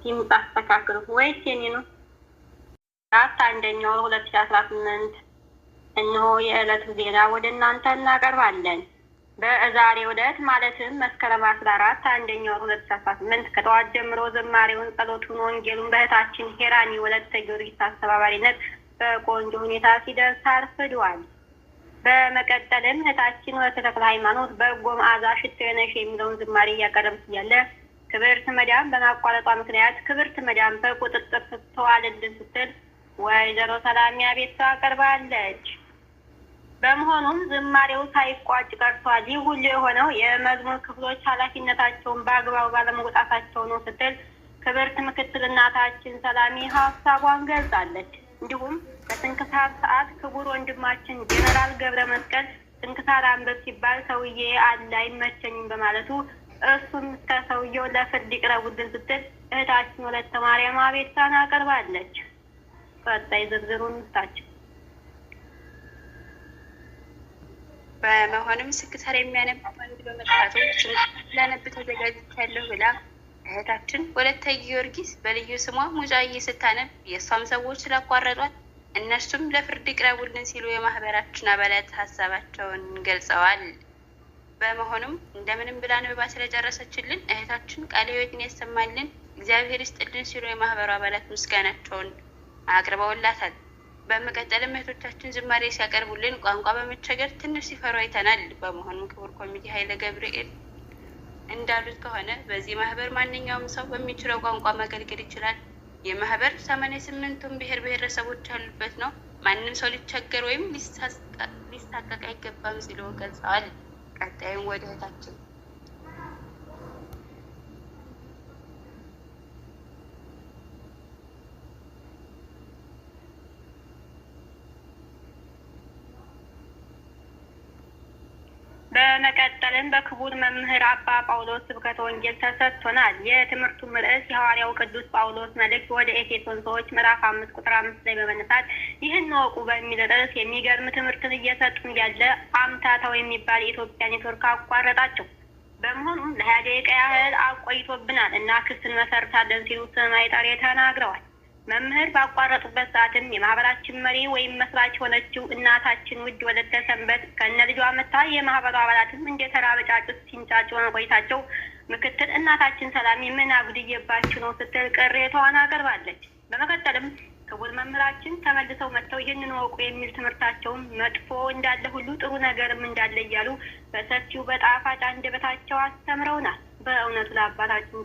ይምጣ አስተካክሉ ወይስ የኔ ነው? 1ኛው 2018 እነሆ የዕለቱ ዜና ወደ እናንተ እናቀርባለን። በዛሬው ዕለት ማለትም መስከረም 14 1ኛው 2018 ከጠዋት ጀምሮ ዝማሬውን፣ ጸሎቱን፣ ወንጌሉን በእህታችን ሄራኒ ወለተ ጊዮርጊስ አስተባባሪነት በቆንጆ ሁኔታ ሲደርስ አርፍዷል። በመቀጠልም እህታችን ወለተ ተክለ ሃይማኖት በጎ መዓዛ ሽቶ ነሽ የሚለውን ዝማሬ እያቀረበች እያለ ክብርት መዳም በማቋረጧ ምክንያት ክብርት መዳም በቁጥጥር ስትዋልልን ስትል ወይዘሮ ሰላሚያ ቤቷ አቀርባለች። በመሆኑም ዝማሬው ሳይቋጭ ቀርቷል። ይህ ሁሉ የሆነው የመዝሙር ክፍሎች ኃላፊነታቸውን በአግባቡ ባለመወጣታቸው ነው ስትል ክብርት ምክትል እናታችን ሰላሚ ሀሳቧን ገልጻለች። እንዲሁም በስንክሳር ሰዓት ክቡር ወንድማችን ጄኔራል ገብረ መስቀል ስንክሳር አንብብ ሲባል ሰውዬ አለ አይመቸኝም በማለቱ እሱም እስከ ሰውየው ለፍርድ ይቅረቡልን ስትል እህታችን ወለተ ማርያም አቤቱታን አቀርባለች። ቀጣይ ዝርዝሩን እንስታችን። በመሆኑም ስንክሳር የሚያነብ ወንድ በመጥፋቱ ስንክሳር ላነብ ተዘጋጅቻለሁ ብላ እህታችን ወለተ ጊዮርጊስ በልዩ ስሟ ሙጫዬ ስታነብ የእሷም ሰዎች ስላቋረጧት እነሱም ለፍርድ ይቅረቡልን ሲሉ የማህበራችን አባላት ሀሳባቸውን ገልጸዋል። በመሆኑም እንደምንም ብላ አንብባ ስለጨረሰችልን እህታችን ቃለ ሕይወትን ያሰማልን እግዚአብሔር ይስጥልን ሲሉ የማህበሩ አባላት ምስጋናቸውን አቅርበውላታል። በመቀጠልም እህቶቻችን ዝማሬ ሲያቀርቡልን ቋንቋ በመቸገር ትንሽ ሲፈሩ አይተናል። በመሆኑም ክቡር ኮሚቴ ኃይለ ገብርኤል እንዳሉት ከሆነ በዚህ ማህበር ማንኛውም ሰው በሚችለው ቋንቋ ማገልገል ይችላል። የማህበር 88ቱም ብሔር ብሔረሰቦች ያሉበት ነው። ማንም ሰው ሊቸገር ወይም ሊሳቀቅ አይገባም ሲሉ ገልጸዋል። ቀጣዩም ወደ እህታችን በመቀጠልም በክቡር መምህር አባ ጳውሎስ ስብከተ ወንጌል ተሰጥቶናል። የትምህርቱም ርዕስ የሐዋርያው ቅዱስ ጳውሎስ መልእክት ወደ ኤፌሶን ሰዎች ምዕራፍ 5 ቁጥር 5 ላይ በመነሳት ይህን ወቁ በሚል ርዕስ የሚገርም ትምህርትን እየሰጡን ያለ አምታታው የሚባል የኢትዮጵያ ኔትወርክ አቋረጣቸው። በመሆኑም ለ20 ደቂቃ ያህል አቆይቶብናል እና ክስን መሰርታለን ሲሉ ስማይጠሬ ተናግረዋል። መምህር ባቋረጡበት ሰዓትም የማህበራችን መሪ ወይም መስራች የሆነችው እናታችን ውድ ወለተ ሰንበት ከነ ልጇ መታ የማህበሩ አባላትም እንደ ተራ በጫጩት ሲንጫጩ ቆይታቸው ምክትል እናታችን ሰላሚ ምን አጉድዬባችሁ ነው ስትል ቅሬታዋን አቀርባለች። በመቀጠልም ክቡር መምህራችን ተመልሰው መጥተው ይህንን ወቁ የሚል ትምህርታቸውን መጥፎ እንዳለ ሁሉ ጥሩ ነገርም እንዳለ እያሉ በሰፊው በጣፋጭ አንደበታቸው አስተምረውናል። በእውነቱ ለአባታችን